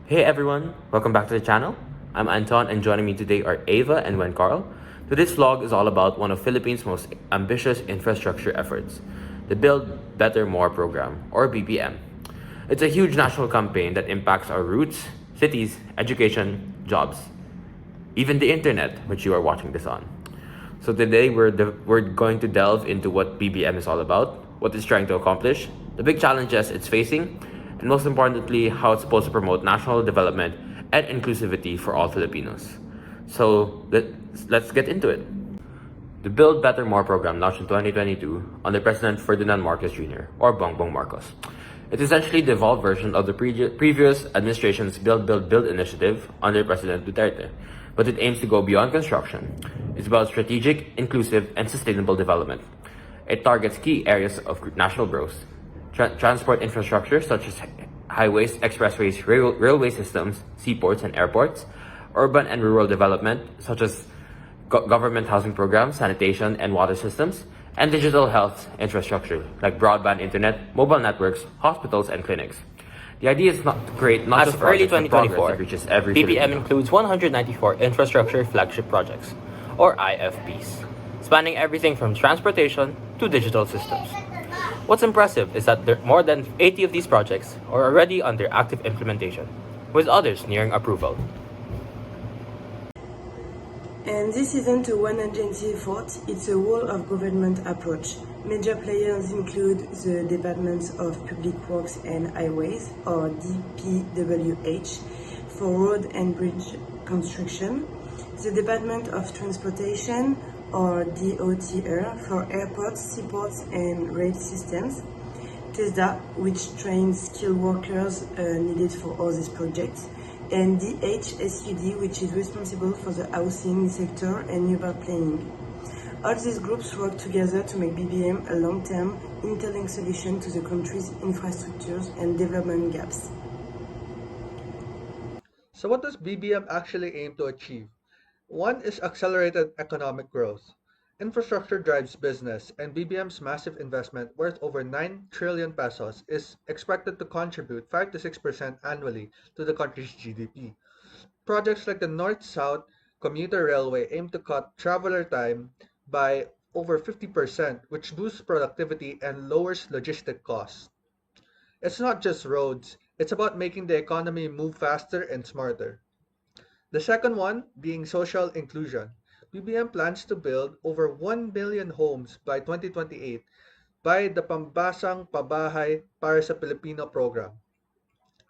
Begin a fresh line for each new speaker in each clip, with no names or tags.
Hey everyone, welcome back to the channel. I'm Anton and joining me today are Ava and Wen Carl. Today's vlog is all about one of Philippines' most ambitious infrastructure efforts, the Build Better More program, or BBM. It's a huge national campaign that impacts our routes, cities, education, jobs, even the internet, which you are watching this on. So today we're going to delve into what BBM is all about, what it's trying to accomplish, the big challenges it's facing, and most importantly, how it's supposed to promote national development and inclusivity for all Filipinos. So let's get into it. The Build Better More program launched in 2022 under President Ferdinand Marcos Jr., or Bongbong Marcos. It's essentially the evolved version of the previous administration's Build initiative under President Duterte, but it aims to go beyond construction. It's about strategic, inclusive, and sustainable development. It targets key areas of national growth, transport infrastructure such as highways, expressways, railway systems, seaports, and airports, urban and rural development such as government housing programs, sanitation and water systems, and digital health infrastructure like broadband internet, mobile networks, hospitals, and clinics. The idea is not to create not
As
just
of early
projects, but progress
2024,
that reaches every
BBM
Filipino.
includes 194 infrastructure flagship projects, or IFPs, spanning everything from transportation to digital systems. What's impressive is that more than 80 of these projects are already under active implementation, with others nearing approval.
And this isn't a one-agency effort, it's a whole-of-government approach. Major players include the Departments of Public Works and Highways, or DPWH, for road and bridge construction, the Department of Transportation, or DOTR, for airports, seaports, and rail systems, TESDA, which trains skilled workers needed for all these projects, and DHSUD, which is responsible for the housing sector and urban planning. All these groups work together to make BBM a long-term, interlinked solution to the country's infrastructures and development gaps.
So what does BBM actually aim to achieve? One is accelerated economic growth. Infrastructure drives business, and BBM's massive investment worth over 9 trillion pesos is expected to contribute 5 to 6% annually to the country's GDP. Projects like the North-South commuter railway aim to cut traveler time by over 50%, which boosts productivity and lowers logistic costs. It's not just roads, it's about making the economy move faster and smarter. The second one being social inclusion. BBM plans to build over 1 million homes by 2028 by the Pambasang Pabahay para sa Pilipino program.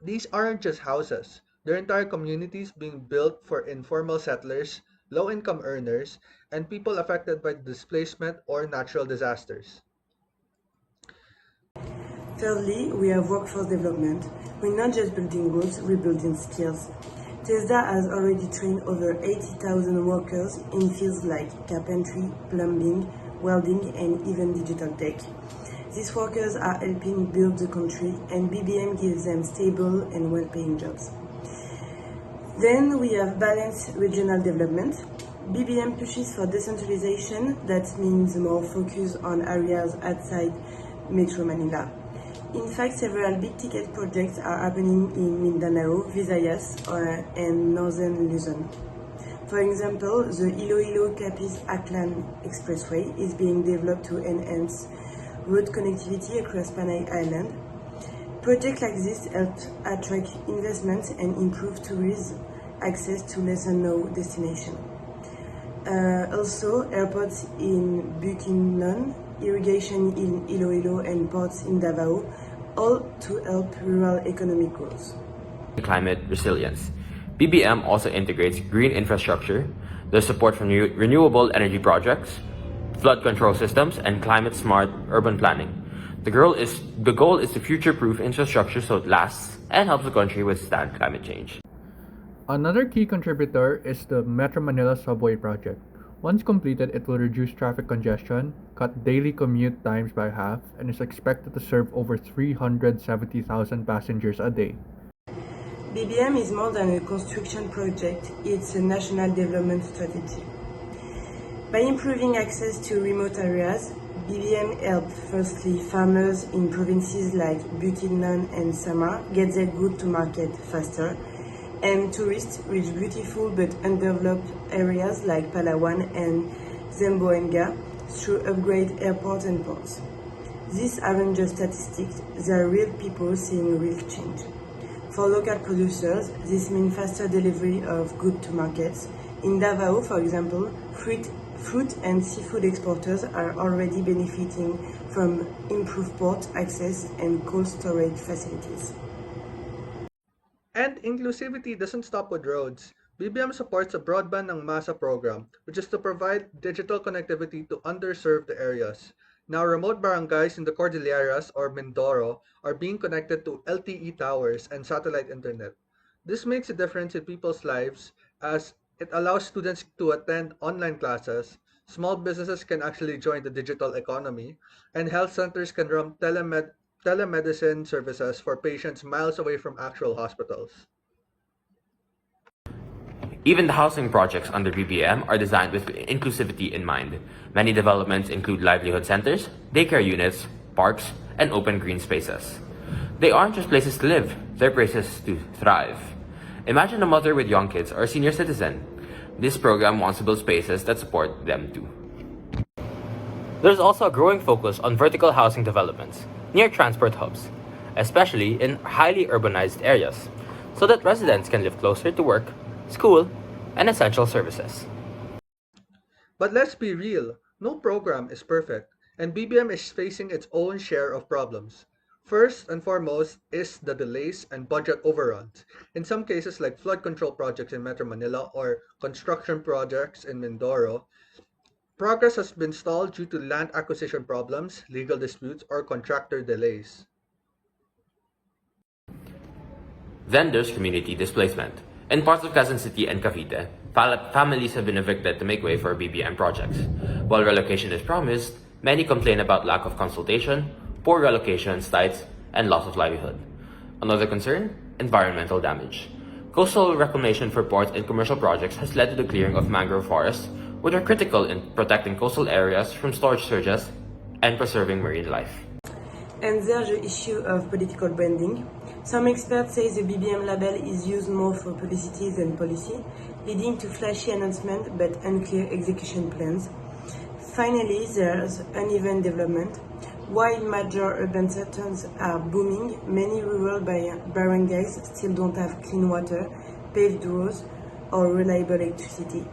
These aren't just houses, they're entire communities being built for informal settlers, low-income earners, and people affected by displacement or natural disasters.
Thirdly, we have workforce development. We're not just building roads, we're building skills. TESDA has already trained over 80,000 workers in fields like carpentry, plumbing, welding, and even digital tech. These workers are helping build the country, and BBM gives them stable and well-paying jobs. Then we have balanced regional development. BBM pushes for decentralization, that means more focus on areas outside Metro Manila. In fact, several big-ticket projects are happening in Mindanao, Visayas, and northern Luzon. For example, the Iloilo-Capiz-Aklan Expressway is being developed to enhance road connectivity across Panay Island. Projects like this help attract investments and improve tourism access to lesser-known destinations. Also, airports in Bukidnon, irrigation in Iloilo, and ports in Davao, all to help rural economic growth.
Climate resilience. BBM also integrates green infrastructure, the support from renewable energy projects, flood control systems, and climate-smart urban planning. The goal is to future-proof infrastructure so it lasts and helps the country withstand climate change.
Another key contributor is the Metro Manila Subway project. Once completed, it will reduce traffic congestion, cut daily commute times by half, and is expected to serve over 370,000 passengers a day.
BBM is more than a construction project, it's a national development strategy. By improving access to remote areas, BBM helped firstly farmers in provinces like Bukidnon and Samar get their goods to market faster, and tourists reach beautiful but undeveloped areas like Palawan and Zamboanga through upgrade airports and ports. These aren't just statistics, they are real people seeing real change. For local producers, this means faster delivery of goods to markets. In Davao, for example, fruit and seafood exporters are already benefiting from improved port access and cold storage facilities.
And inclusivity doesn't stop with roads. BBM supports a broadband ng masa program, which is to provide digital connectivity to underserved areas. Now, remote barangays in the Cordilleras or Mindoro are being connected to LTE towers and satellite internet. This makes a difference in people's lives as it allows students to attend online classes, small businesses can actually join the digital economy, and health centers can run telemedicine services for patients miles away from actual hospitals.
Even the housing projects under BBM are designed with inclusivity in mind. Many developments include livelihood centers, daycare units, parks, and open green spaces. They aren't just places to live, they're places to thrive. Imagine a mother with young kids or a senior citizen. This program wants to build spaces that support them too.
There's also a growing focus on vertical housing developments near transport hubs, especially in highly urbanized areas, so that residents can live closer to work, school, and essential services.
But let's be real, no program is perfect, and BBM is facing its own share of problems. First and foremost is the delays and budget overruns. In some cases, like flood control projects in Metro Manila or construction projects in Mindoro, progress has been stalled due to land acquisition problems, legal disputes, or contractor delays.
Then there's community displacement. In parts of Quezon City and Cavite, families have been evicted to make way for BBM projects. While relocation is promised, many complain about lack of consultation, poor relocation sites, and loss of livelihood. Another concern? Environmental damage. Coastal reclamation for ports and commercial projects has led to the clearing of mangrove forests, which are critical in protecting coastal areas from storage surges and preserving marine life.
And there's the issue of political branding. Some experts say the BBM label is used more for publicity than policy, leading to flashy announcements but unclear execution plans. Finally, there's uneven development. While major urban centers are booming, many rural barangays still don't have clean water, paved roads, or reliable electricity.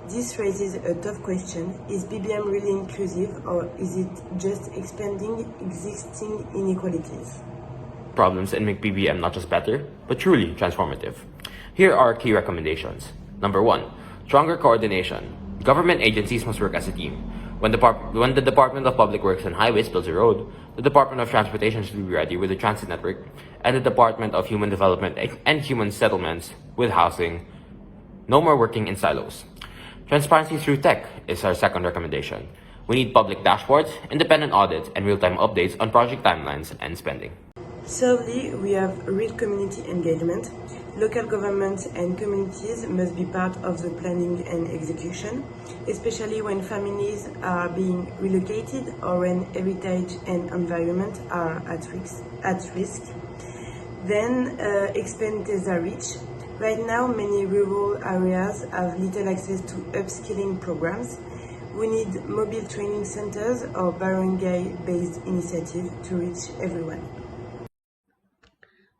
This raises a tough question. Is BBM really inclusive, or is it just expanding existing inequalities?
Problems and make BBM not just better, but truly transformative. Here are key recommendations. Number 1, stronger coordination. Government agencies must work as a team. When the Department of Public Works and Highways builds a road, the Department of Transportation should be ready with a transit network, and the Department of Human Development and Human Settlements with housing. No more working in silos. Transparency through tech is our second recommendation. We need public dashboards, independent audits, and real-time updates on project timelines and spending.
Thirdly, we have real community engagement. Local governments and communities must be part of the planning and execution, especially when families are being relocated or when heritage and environment are at risk. Then expand TESA reach. Right now, many rural areas have little access to upskilling programs. We need mobile training centers or barangay-based initiatives to reach everyone.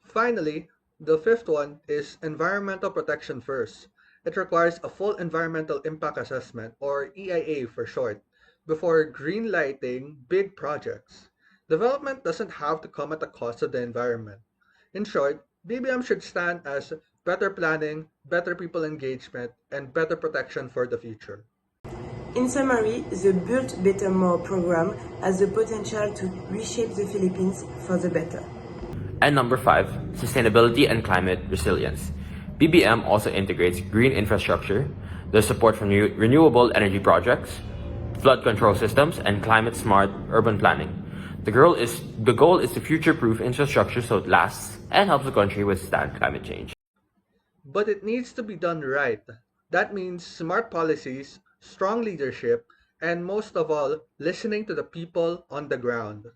Finally, the fifth one is environmental protection first. It requires a full environmental impact assessment, or EIA for short, before green lighting big projects. Development doesn't have to come at the cost of the environment. In short, BBM should stand as better planning, better people engagement, and better protection for the future.
In summary, the Build Better More program has the potential to reshape the Philippines for the better.
And number 5, sustainability and climate resilience. BBM also integrates green infrastructure, the support for renewable energy projects, flood control systems, and climate-smart urban planning. The goal is to future-proof infrastructure so it lasts and helps the country withstand climate change.
But it needs to be done right. That means smart policies, strong leadership, and most of all, listening to the people on the ground.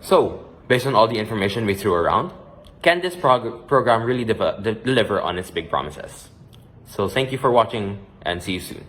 So, based on all the information we threw around, Can this program really deliver on its big promises? So thank you for watching and see you soon.